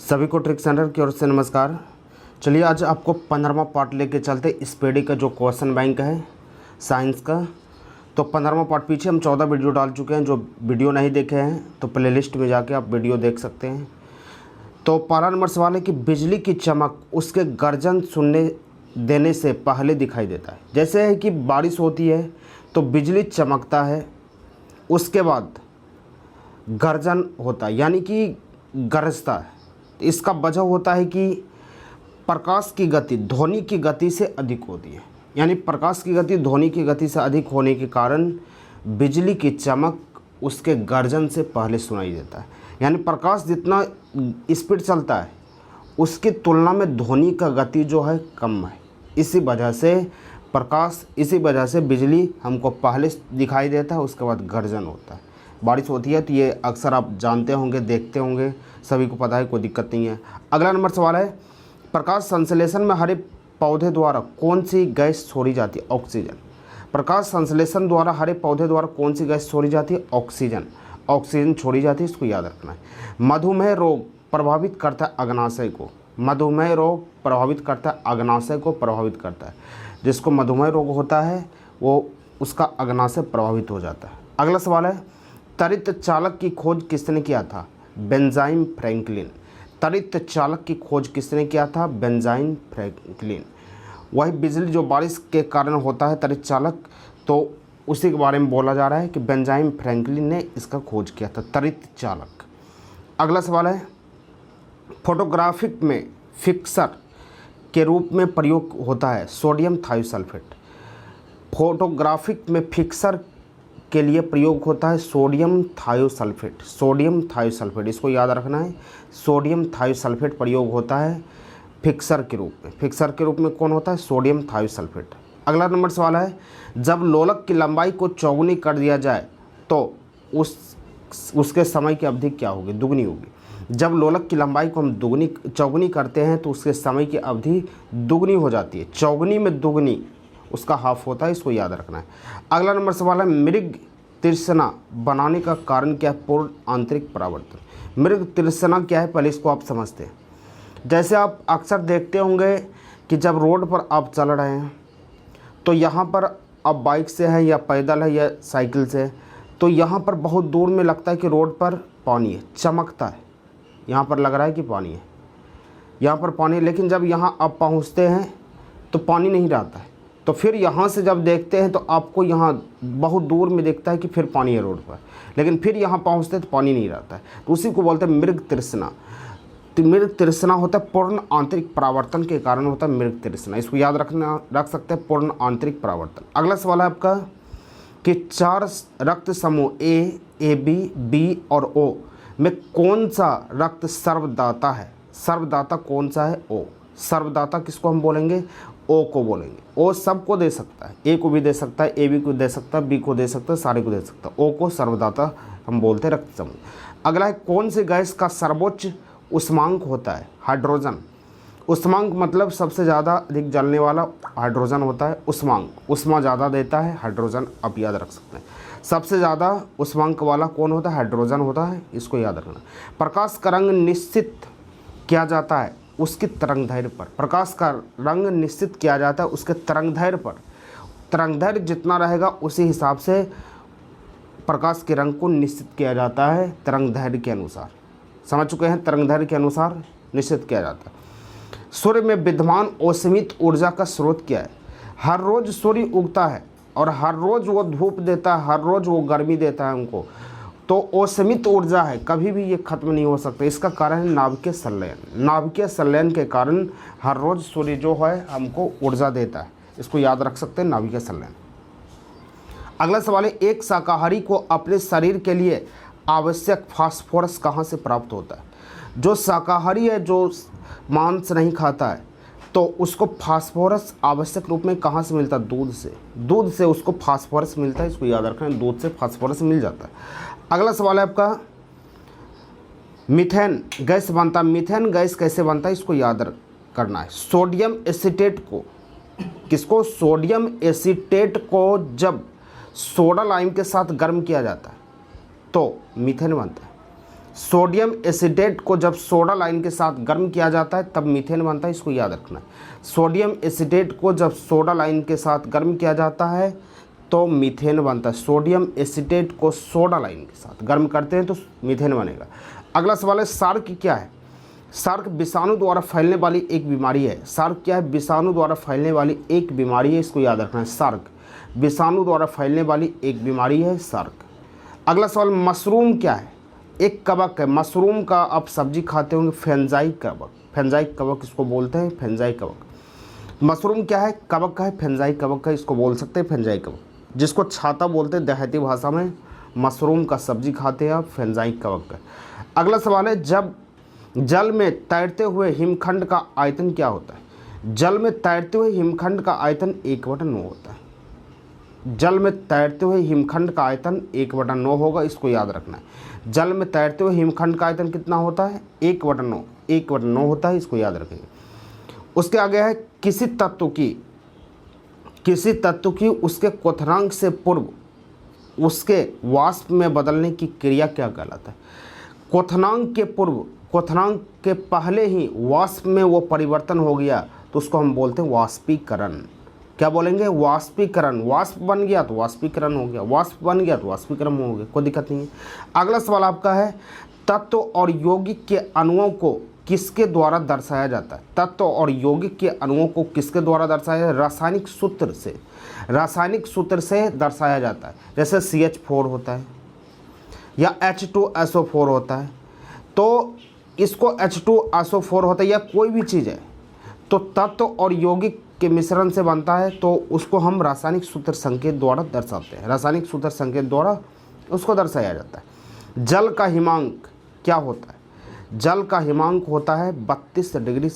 सभी को trick centre की ओर से नमस्कार। चलिए आज आपको 15वां पार्ट लेके चलते स्पेडी का जो क्वेश्चन बैंक है साइंस का। तो 15वां पार्ट पीछे हम 14 वीडियो डाल चुके हैं। जो वीडियो नहीं देखे हैं तो प्लेलिस्ट में जाके आप वीडियो देख सकते हैं। तो पहला नंबर सवाल है कि बिजली की चमक उसके गर्जन सुनने देने से पहले दिखाई देता है। जैसे है कि बारिश होती है तो बिजली चमकता है, उसके बाद गर्जन होता है यानी कि गरजता है। इसका वजह होता है कि प्रकाश की गति ध्वनि की गति से अधिक होती है, यानी प्रकाश की गति ध्वनि की गति से अधिक होने के कारण बिजली की चमक उसके गर्जन से पहले सुनाई देता है। यानी प्रकाश जितना स्पीड चलता है उसकी तुलना में ध्वनि का गति जो है कम है। इसी वजह से बिजली हमको पहले दिखाई देता है, उसके बाद गर्जन होता है। बारिश होती है तो ये अक्सर आप जानते होंगे, देखते होंगे, सभी को पता है, कोई दिक्कत नहीं है। अगला नंबर सवाल है प्रकाश संश्लेषण में हरे पौधे द्वारा कौन सी गैस छोड़ी जाती है? ऑक्सीजन। प्रकाश संश्लेषण द्वारा हरे पौधे द्वारा कौन सी गैस छोड़ी जाती है? ऑक्सीजन। ऑक्सीजन छोड़ी जाती है, इसको याद रखना है। मधुमेह रोग प्रभावित करता है अग्नाशय को। मधुमेह रोग प्रभावित करता है अग्नाशय को प्रभावित करता है। जिसको मधुमेह रोग होता है वो उसका अग्नाशय प्रभावित हो जाता है। अगला सवाल है त्वरित चालक की खोज किसने किया था? Benjamin Franklin. त्वरित चालक की खोज किसने किया था? Benjamin Franklin. वही बिजली जो बारिश के कारण होता है त्वरित चालक, तो उसी के बारे में बोला जा रहा है कि बेंजामिन फ्रैंकलिन ने इसका खोज किया था, त्वरित चालक। अगला सवाल है फोटोग्राफिक में फिक्सर के रूप में प्रयोग होता है सोडियम थायोसल्फेट। फोटोग्राफिक में फिक्सर के लिए प्रयोग होता है सोडियम थायोसल्फेट। सोडियम थायोसल्फेट, इसको याद रखना है। सोडियम थायोसल्फेट प्रयोग होता है फिक्सर के रूप में। फिक्सर के रूप में कौन होता है? Sodium thiosulphate. अगला नंबर सवाल है जब लोलक की लंबाई को चौगुनी कर दिया जाए तो उसके समय की अवधि क्या होगी? दुगनी होगी। जब लोलक की लंबाई को हम चौगुनी करते हैं तो उसके समय की अवधि दुगनी हो जाती है। चौगुनी में दुगनी उसका हाफ होता है, इसको याद रखना है। अगला नंबर सवाल है मृग तृष्णा बनाने का कारण क्या है? पूर्ण आंतरिक परावर्तन। मृग तृष्णा क्या है पहले इसको आप समझते हैं। जैसे आप अक्सर देखते होंगे कि जब रोड पर आप चल रहे हैं तो यहाँ पर आप बाइक से है या पैदल है या साइकिल से है, तो यहाँ पर बहुत दूर में लगता है कि रोड पर पानी है, चमकता है, यहाँ पर लग रहा है कि पानी है, यहाँ पर पानी है। लेकिन जब यहाँ आप पहुँचते हैं तो पानी नहीं रहता है। तो फिर यहाँ से जब देखते हैं तो आपको यहाँ बहुत दूर में दिखता है कि फिर पानी है रोड पर, लेकिन फिर यहाँ पहुँचते तो पानी नहीं रहता है। तो उसी को बोलते हैं मृग तृष्णा। तो मृग तृष्णा होता है पूर्ण आंतरिक परावर्तन के कारण होता है मृग तृष्णा। इसको याद रख सकते हैं, पूर्ण आंतरिक परावर्तन। अगला सवाल है आपका कि 4 रक्त समूह ए बी बी और ओ में कौन सा रक्त सर्वदाता है? सर्वदाता कौन सा है? ओ। सर्वदाता किसको हम बोलेंगे? ओ को बोलेंगे। ओ सबको दे सकता है, ए को भी दे सकता है, ए बी को दे सकता है, बी को दे सकता है, सारे को दे सकता है। ओ को सर्वदाता हम बोलते हैं, रक्त समूह। अगला है कौन सी गैस का सर्वोच्च उष्मांक होता है? हाइड्रोजन। उष्मांक मतलब सबसे ज़्यादा अधिक जलने वाला हाइड्रोजन होता है। उष्मांक उष्मा ज़्यादा देता है हाइड्रोजन, आप याद रख सकते हैं। सबसे ज़्यादा उष्मांक वाला कौन होता है? हाइड्रोजन होता है, इसको याद रखना। प्रकाश का रंग निश्चित किया जाता है उसकी तरंगदैर्घ्य पर। प्रकाश का रंग निश्चित किया जाता है उसके तरंगदैर्घ्य पर। तरंगदैर्घ्य जितना रहेगा उसी हिसाब से प्रकाश के रंग को निश्चित किया जाता है, तरंगदैर्घ्य के अनुसार। समझ चुके हैं? तरंगदैर्घ्य के अनुसार निश्चित किया जाता है। सूर्य में विद्यमान औष्णिक ऊर्जा का स्रोत क्या है? हर रोज़ सूर्य उगता है और हर रोज़ वो धूप देता है, हर रोज़ वो गर्मी देता है हमको। तो असीमित ऊर्जा है, कभी भी ये खत्म नहीं हो सकता। इसका कारण है नाभिकीय संलयन। नाभिकीय संलयन के कारण हर रोज़ सूर्य जो है हमको ऊर्जा देता है, इसको याद रख सकते हैं, नाभिकीय संलयन। अगला सवाल है एक शाकाहारी को अपने शरीर के लिए आवश्यक फास्फोरस कहाँ से प्राप्त होता है? जो शाकाहारी है, जो मांस नहीं खाता है, तो उसको फास्फोरस आवश्यक रूप में कहाँ से मिलता है? दूध से। दूध से उसको फास्फोरस मिलता है, इसको याद रखना है, दूध से फास्फोरस मिल जाता है। अगला सवाल है आपका मीथेन गैस बनता है। मीथेन गैस कैसे बनता है? इसको याद करना है। सोडियम एसीटेट को, किसको? सोडियम एसीटेट को जब सोडा लाइम के साथ गर्म किया जाता है तो मीथेन बनता है। सोडियम एसिटेट को जब सोडा लाइन के साथ गर्म किया जाता है तब मीथेन बनता है, इसको याद रखना है। सोडियम एसिटेट को जब सोडा लाइन के साथ गर्म किया जाता है तो मीथेन बनता है। सोडियम एसिटेट को सोडा लाइन के साथ गर्म करते हैं तो मीथेन बनेगा। अगला सवाल है, सार्क क्या है? सार्क विषाणु द्वारा फैलने वाली एक बीमारी है। सार्क क्या है? विषाणु द्वारा फैलने वाली एक बीमारी है, इसको याद रखना है। सार्क विषाणु द्वारा फैलने वाली एक बीमारी है, सार्क। अगला सवाल, मशरूम क्या है? एक कवक है। मशरूम का आप सब्जी खाते होंगे, फेंजाइक कवक। फेंजाइक कवक इसको बोलते हैं, फेंजाइक कवक। मशरूम क्या है? कवक का है, फेंजाइक कवक का, इसको बोल सकते हैं फेंजाइक कवक, जिसको छाता बोलते हैं देहाती भाषा में। मशरूम का सब्जी खाते हैं आप, फेंजाइक कवक का। अगला सवाल है, जब जल में तैरते हुए हिमखंड का आयतन क्या होता है? जल में तैरते हुए हिमखंड का आयतन 1/9 होता है। जल में तैरते हुए हिमखंड का आयतन 1/9 होगा, इसको याद रखना है। जल में तैरते हुए हिमखंड का आयतन कितना होता है? 1/9, 1/9 होता है, इसको याद रखेंगे। उसके आगे है, किसी तत्व की उसके क्वथनांक से पूर्व उसके वाष्प में बदलने की क्रिया क्या कहलाता है? क्वथनांक के पूर्व, क्वथनांक के पहले ही वाष्प में वो परिवर्तन हो गया तो उसको हम बोलते हैं वाष्पीकरण। क्या बोलेंगे? वाष्पीकरण। वाष्प बन गया तो वाष्पीकरण हो गया, वाष्प बन गया तो वाष्पीकरण हो गया, कोई दिक्कत नहीं है। अगला सवाल आपका है, तत्व और यौगिक के अणुओं को किसके द्वारा दर्शाया जाता है? तत्व और यौगिक के अणुओं को किसके द्वारा दर्शाया जाता है? रासायनिक सूत्र से, रासायनिक सूत्र से दर्शाया जाता है। जैसे CH4 होता है या H2SO4 होता है, तो इसको H2SO4 होता है या कोई भी चीज़ है तो तत्व और यौगिक के मिश्रण से बनता है, तो उसको हम रासायनिक सूत्र संकेत द्वारा दर्शाते हैं। रासायनिक सूत्र संकेत द्वारा उसको दर्शाया जाता है। जल का हिमांक क्या होता है? जल का हिमांक होता है 32 डिग्री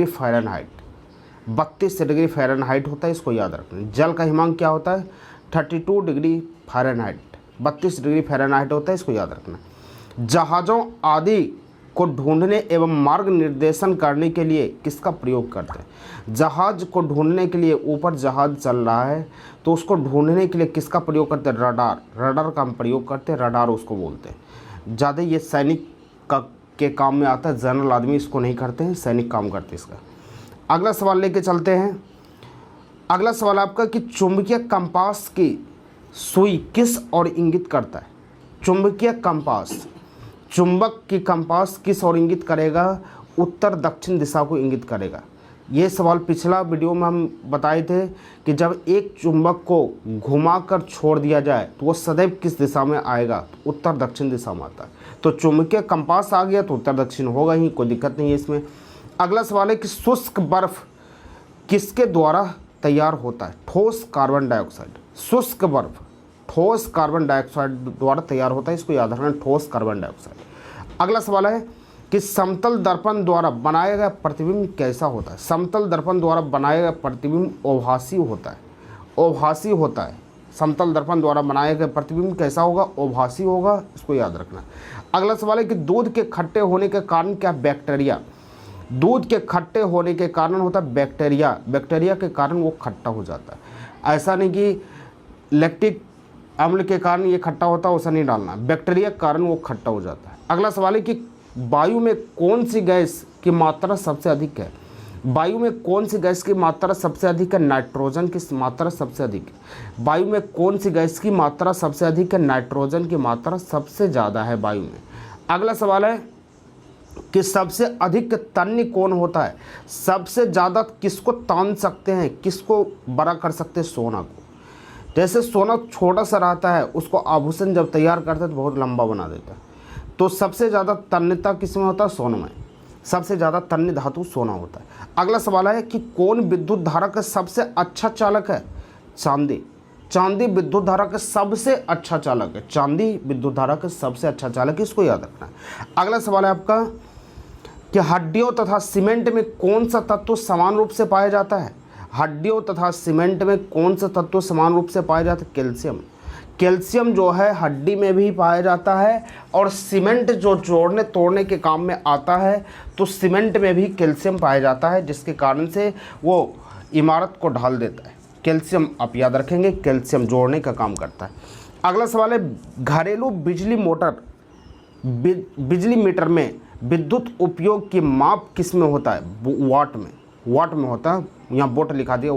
फ़ारेनहाइट। 32 डिग्री फ़ारेनहाइट होता है, इसको याद रखना। जल का हिमांक क्या होता है? 32 डिग्री फ़ारेनहाइट, 32 डिग्री फ़ारेनहाइट होता है, इसको याद रखना। जहाज़ों आदि को ढूंढने एवं मार्ग निर्देशन करने के लिए किसका प्रयोग करते हैं? जहाज को ढूंढने के लिए, ऊपर जहाज चल रहा है तो उसको ढूंढने के लिए किसका प्रयोग करते हैं? रडार। रडार का हम प्रयोग करते हैं, रडार उसको बोलते हैं। ज़्यादा ये सैनिक के काम में आता है, जनरल आदमी इसको नहीं करते हैं, सैनिक काम करते हैं इसका। अगला सवाल लेके चलते हैं। अगला सवाल आपका कि चुंबकीय कंपास की सुई किस ओर इंगित करता है? चुंबकीय कंपास, चुंबक की कंपास किस ओर इंगित करेगा? उत्तर दक्षिण दिशा को इंगित करेगा। ये सवाल पिछला वीडियो में हम बताए थे कि जब एक चुंबक को घुमाकर छोड़ दिया जाए तो वो सदैव किस दिशा में आएगा? तो उत्तर दक्षिण दिशा में आता है। तो चुंबकीय कंपास आ गया तो उत्तर दक्षिण होगा ही, कोई दिक्कत नहीं है इसमें। अगला सवाल है कि शुष्क बर्फ किसके द्वारा तैयार होता है? ठोस कार्बन डाइऑक्साइड। शुष्क बर्फ ठोस कार्बन डाइऑक्साइड द्वारा तैयार होता है, इसको याद रखना, ठोस कार्बन डाइऑक्साइड। अगला सवाल है कि समतल दर्पण द्वारा बनाया गया प्रतिबिंब कैसा होता है? समतल दर्पण द्वारा बनाया गया प्रतिबिंब ओभासी होता है, ओभासी होता है। समतल दर्पण द्वारा बनाया गया प्रतिबिंब कैसा होगा? ओभासी होगा, इसको याद रखना। अगला सवाल है कि दूध के खट्टे होने के कारण क्या? बैक्टीरिया। दूध के खट्टे होने के कारण होता है बैक्टीरिया, बैक्टीरिया के कारण वो खट्टा हो जाता है। ऐसा नहीं कि लैक्टिक अम्ल के कारण ये खट्टा होता है, वैसा नहीं डालना, बैक्टीरिया के कारण वो खट्टा हो जाता है। अगला सवाल है कि वायु में कौन सी गैस की मात्रा सबसे अधिक है? वायु में कौन सी गैस की मात्रा सबसे अधिक है? नाइट्रोजन की मात्रा सबसे अधिक है। वायु में कौन सी गैस की मात्रा सबसे अधिक है? नाइट्रोजन की मात्रा सबसे ज़्यादा है वायु में। अगला सवाल है कि सबसे अधिक तन्य कौन होता है? सबसे ज़्यादा किसको तान सकते हैं, किसको बड़ा कर सकते हैं? सोना को। जैसे सोना छोटा सा रहता है, उसको आभूषण जब तैयार करते हैं तो बहुत लंबा बना देता है। तो सबसे ज़्यादा तन्यता किस में होता है? सोने में। सबसे ज़्यादा तन्य धातु सोना होता है। अगला सवाल है कि कौन विद्युत धारा का सबसे अच्छा चालक है? चांदी। चांदी विद्युत धारा का सबसे अच्छा चालक है। चांदी विद्युत धारा का सबसे अच्छा चालक है, इसको याद रखना है। अगला सवाल है आपका कि हड्डियों तथा सीमेंट में कौन सा तत्व समान रूप से पाया जाता है? हड्डियों तथा सीमेंट में कौन सा तत्व समान रूप से पाया जाता है? कैल्शियम। कैल्शियम जो है हड्डी में भी पाया जाता है, और सीमेंट जो जोड़ने तोड़ने के काम में आता है तो सीमेंट में भी कैल्शियम पाया जाता है, जिसके कारण से वो इमारत को ढाल देता है। कैल्शियम आप याद रखेंगे, कैल्शियम जोड़ने का काम करता है। अगला सवाल है घरेलू बिजली मोटर बिजली मीटर में विद्युत उपयोग की माप किस में होता है? वाट में। वाट में होता है, यहाँ वोट लिखा दिया,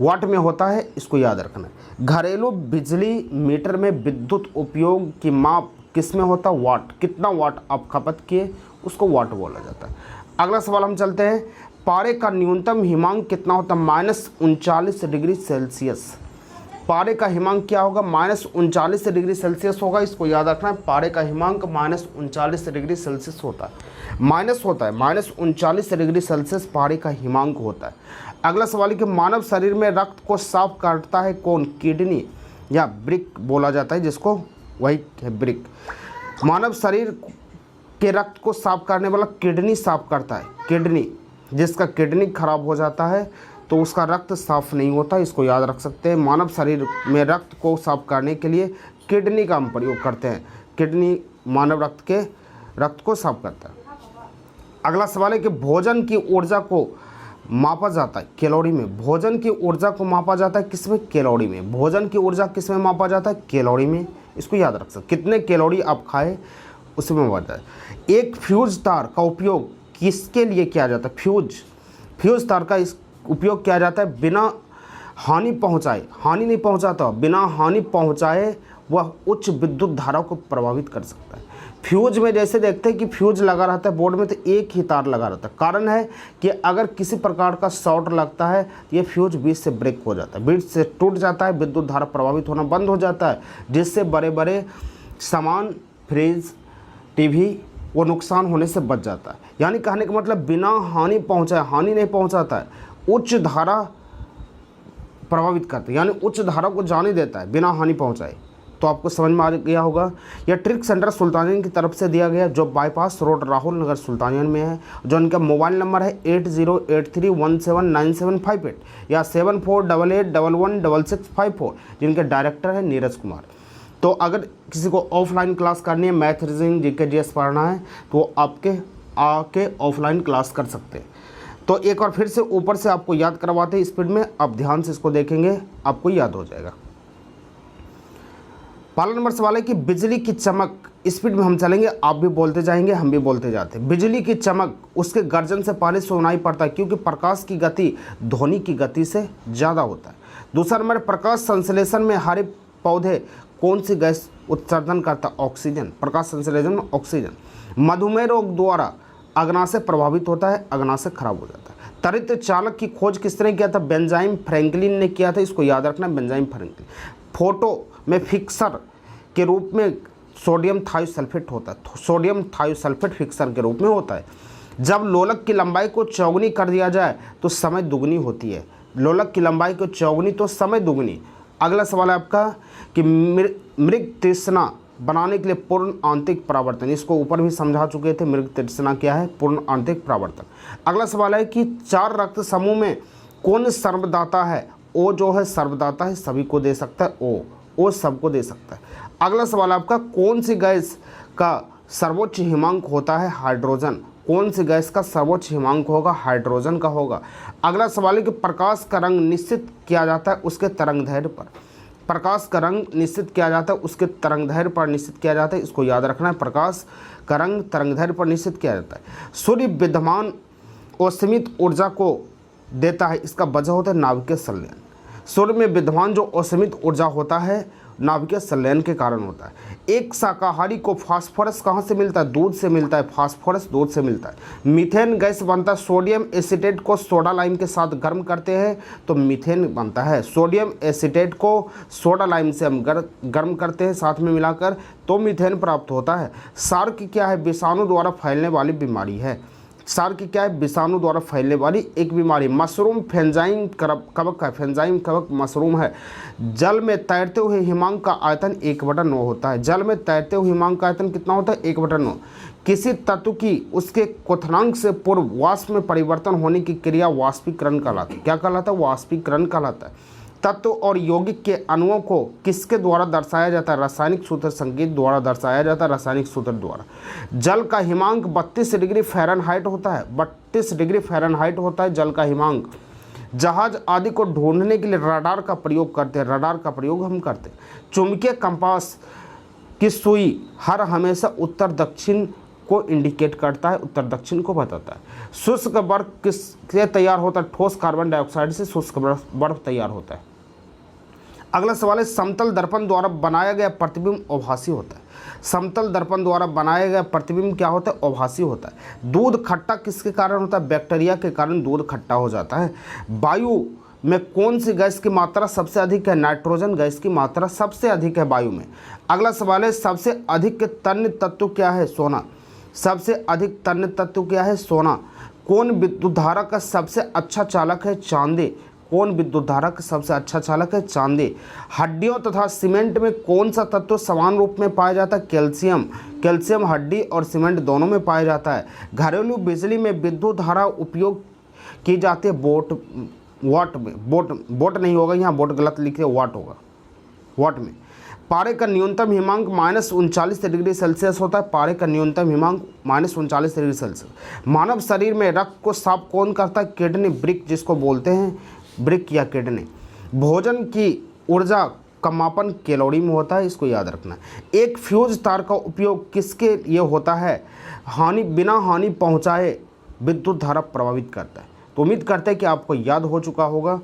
वाट में होता है, इसको याद रखना है। घरेलू बिजली मीटर में विद्युत उपयोग की माप किस में होता है? वाट। कितना वाट आप खपत किए उसको वाट बोला जाता है। अगला सवाल हम चलते हैं, पारे का न्यूनतम हिमांक कितना होता है? -39 डिग्री सेल्सियस। पारे का हिमांक क्या होगा? -39 डिग्री सेल्सियस होगा, इसको याद रखना है। पारे का हिमांक -39 डिग्री सेल्सियस होता है, -39 डिग्री सेल्सियस पारे का हिमांक होता है। अगला सवाल है कि मानव शरीर में रक्त को साफ करता है कौन? किडनी या ब्रिक बोला जाता है जिसको, वही है ब्रिक। मानव शरीर के रक्त को साफ करने वाला किडनी साफ करता है। किडनी, जिसका किडनी खराब हो जाता है तो उसका रक्त साफ नहीं होता, इसको याद रख सकते हैं। मानव शरीर में रक्त को साफ करने के लिए किडनी का हम प्रयोग करते हैं। किडनी मानव रक्त को साफ करता है। अगला सवाल है कि भोजन की ऊर्जा को मापा जाता है कैलोरी में। भोजन की ऊर्जा को मापा जाता है किसमें? कैलोरी में। भोजन की ऊर्जा किसमें मापा जाता है? कैलोरी में, इसको याद रख सकते। कितने कैलोरी आप खाए उसमें मापा जाता है। एक फ्यूज तार का उपयोग किसके लिए किया जाता है? फ्यूज तार का इस उपयोग किया जाता है बिना हानि पहुंचाए, हानि नहीं पहुंचाता, बिना हानि पहुंचाए वह उच्च विद्युत धारा को प्रभावित कर सकता है। फ्यूज में जैसे देखते हैं कि फ्यूज लगा रहता है बोर्ड में तो एक ही तार लगा रहता है। कारण है कि अगर किसी प्रकार का शॉर्ट लगता है तो ये फ्यूज बीच से ब्रेक हो जाता है, बीच से टूट जाता है, विद्युत धारा प्रभावित होना बंद हो जाता है, जिससे बड़े बड़े सामान, फ्रिज, टीवी वो नुकसान होने से बच जाता है। यानी कहने का मतलब बिना हानि पहुंचाए, हानि नहीं पहुंचाता है, उच्च धारा प्रभावित करता है, यानी उच्च धारा को जाने देता है बिना हानि पहुंचाए। तो आपको समझ में आ गया होगा। यह ट्रिक सेंटर सुल्तानियन की तरफ से दिया गया, जो बाईपास रोड राहुल नगर सुल्तानियन में है। जो इनका मोबाइल नंबर है 8083179758 या 7488116654, जिनके डायरेक्टर है नीरज कुमार। तो अगर किसी को ऑफलाइन क्लास करनी है, मैथ, रीजनिंग, जीके, जीएस पढ़ना है तो वो आपके आके ऑफलाइन क्लास कर सकते हैं। तो एक बार फिर से ऊपर से आपको याद करवाते हैं स्पीड में, आप ध्यान से इसको देखेंगे आपको याद हो जाएगा। पहला नंबर सवाल है कि बिजली की चमक, स्पीड में हम चलेंगे, आप भी बोलते जाएंगे हम भी बोलते जाते हैं। बिजली की चमक उसके गर्जन से पहले सुनाई पड़ता है क्योंकि प्रकाश की गति ध्वनि की गति से ज़्यादा होता है। दूसरा नंबर, प्रकाश संश्लेषण में हरे पौधे कौन सी गैस उत्सर्जन करता है? ऑक्सीजन। प्रकाश संश्लेषण में ऑक्सीजन। मधुमेह रोग द्वारा अग्नाशय प्रभावित होता है, अग्नाशय खराब हो जाता है। त्वरित चालक की खोज किसने किया था? बेंजामिन फ्रैंकलिन ने किया था, इसको याद रखना, बेंजामिन फ्रैंकलिन। फोटो में फिक्सर के रूप में सोडियम थायोसल्फेट होता है, सोडियम थायोसल्फेट फिक्सर के रूप में होता है। जब लोलक की लंबाई को चौगुनी कर दिया जाए तो समय दुगनी होती है। लोलक की लंबाई को चौगुनी तो समय दुगनी। अगला सवाल है आपका कि मृग तृष्णा बनाने के लिए पूर्ण आंतरिक परावर्तन, इसको ऊपर भी समझा चुके थे, मृग तृष्णा क्या है? पूर्ण आंतरिक परावर्तन। अगला सवाल है कि 4 रक्त समूह में कौन सर्वदाता है? ओ जो है सर्वदाता है, सभी को दे सकता है, ओ सबको दे सकता है। अगला सवाल आपका, कौन सी गैस का सर्वोच्च हिमांक होता है? हाइड्रोजन। कौन सी गैस का सर्वोच्च हिमांक होगा? हाइड्रोजन का होगा। अगला सवाल है कि प्रकाश का रंग निश्चित किया जाता है उसके तरंगदैर्घ्य पर। प्रकाश का रंग निश्चित किया जाता है उसके तरंगदैर्घ्य पर निश्चित किया जाता है, इसको याद रखना है। प्रकाश का रंग तरंगदैर्घ्य पर निश्चित किया जाता है। सूर्य विद्यमान और सीमित ऊर्जा को देता है, इसका वजह होता है नाभिकीय संलयन। सूर्य में विद्यमान जो असीमित ऊर्जा होता है नाभिकीय संलयन के कारण होता है। एक शाकाहारी को फास्फोरस कहाँ से मिलता है? दूध से मिलता है, फास्फोरस दूध से मिलता है। मीथेन गैस बनता है, सोडियम एसीटेट को सोडा लाइम के साथ गर्म करते हैं तो मीथेन बनता है। सोडियम एसीटेट को सोडा लाइम से हम गर्म करते हैं साथ में मिलाकर तो मीथेन प्राप्त होता है। सार्क क्या है? विषाणु द्वारा फैलने वाली बीमारी है। सार्क क्या है? विषाणु द्वारा फैलने वाली एक बीमारी। मशरूम फेंजाइम कवक है, फेंजाइम कवक मशरूम है। जल में तैरते हुए हिमांक का आयतन 1/9 होता है। जल में तैरते हुए हिमांक का आयतन कितना होता है? 1/9। किसी तत्व की उसके क्वथनांक से पूर्व वाष्प में परिवर्तन होने की क्रिया वाष्पीकरण कहलाती है। क्या कहलाता है? वाष्पीकरण कहलाता है। तत्व और यौगिक के अणुओं को किसके द्वारा दर्शाया जाता है? रासायनिक सूत्र संकेत द्वारा दर्शाया जाता है, रासायनिक सूत्र द्वारा। जल का हिमांक 32 डिग्री फ़ारेनहाइट होता है, 32 डिग्री फ़ारेनहाइट होता है जल का हिमांक। जहाज आदि को ढूंढने के लिए रडार का प्रयोग करते हैं, रडार का प्रयोग हम करते हैं। चुंबकीय कंपास कि सुई हर हमेशा उत्तर दक्षिण को इंडिकेट करता है, उत्तर दक्षिण को बताता है। शुष्क बर्फ किससे तैयार होता है? ठोस कार्बन डाइऑक्साइड से शुष्क बर्फ तैयार होता है। अगला सवाल है, समतल दर्पण द्वारा बनाया गया प्रतिबिंब आभासी होता है। समतल दर्पण द्वारा बनाया गया प्रतिबिंब क्या होता है? आभासी होता है। दूध खट्टा किसके कारण होता है? बैक्टीरिया के कारण दूध खट्टा हो जाता है। वायु में कौन सी गैस की मात्रा सबसे अधिक है? नाइट्रोजन गैस की मात्रा सबसे अधिक है वायु में। अगला सवाल है, सबसे अधिक तन्य तत्व क्या है? सोना। सबसे अधिक तन्य तत्व क्या है? सोना। कौन विद्युत धारा का सबसे अच्छा चालक है? चांदी। कौन विद्युत धारा का सबसे अच्छा चालक है? चांदी। हड्डियों तथा सीमेंट में कौन सा तत्व समान रूप में पाया जाता है? कैल्शियम। कैल्शियम हड्डी और सीमेंट दोनों में पाया जाता है। घरेलू बिजली में विद्युत धारा उपयोग की जाती है वाट में। बोट नहीं होगा यहाँ, बोट गलत लिखे, वाट होगा, वाट में। पारे का न्यूनतम हिमांक -39 डिग्री सेल्सियस होता है। पारे का न्यूनतम हिमांक -39 डिग्री सेल्सियस। मानव शरीर में रक्त को साफ कौन करता है? किडनी, ब्रिक जिसको बोलते हैं, ब्रिक या किडनी। भोजन की ऊर्जा का मापन कैलोरी में होता है, इसको याद रखना। एक फ्यूज तार का उपयोग किसके लिए होता है? बिना हानि पहुंचाए विद्युत धारा प्रभावित करता है। तो उम्मीद करते हैं कि आपको याद हो चुका होगा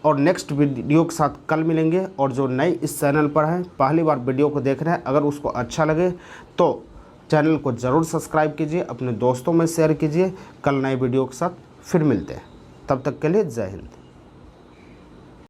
और नेक्स्ट वीडियो के साथ कल मिलेंगे। और जो नए इस चैनल पर हैं, पहली बार वीडियो को देख रहे हैं, अगर उसको अच्छा लगे तो चैनल को ज़रूर सब्सक्राइब कीजिए, अपने दोस्तों में शेयर कीजिए। कल नए वीडियो के साथ फिर मिलते हैं, तब तक के लिए जय हिंद।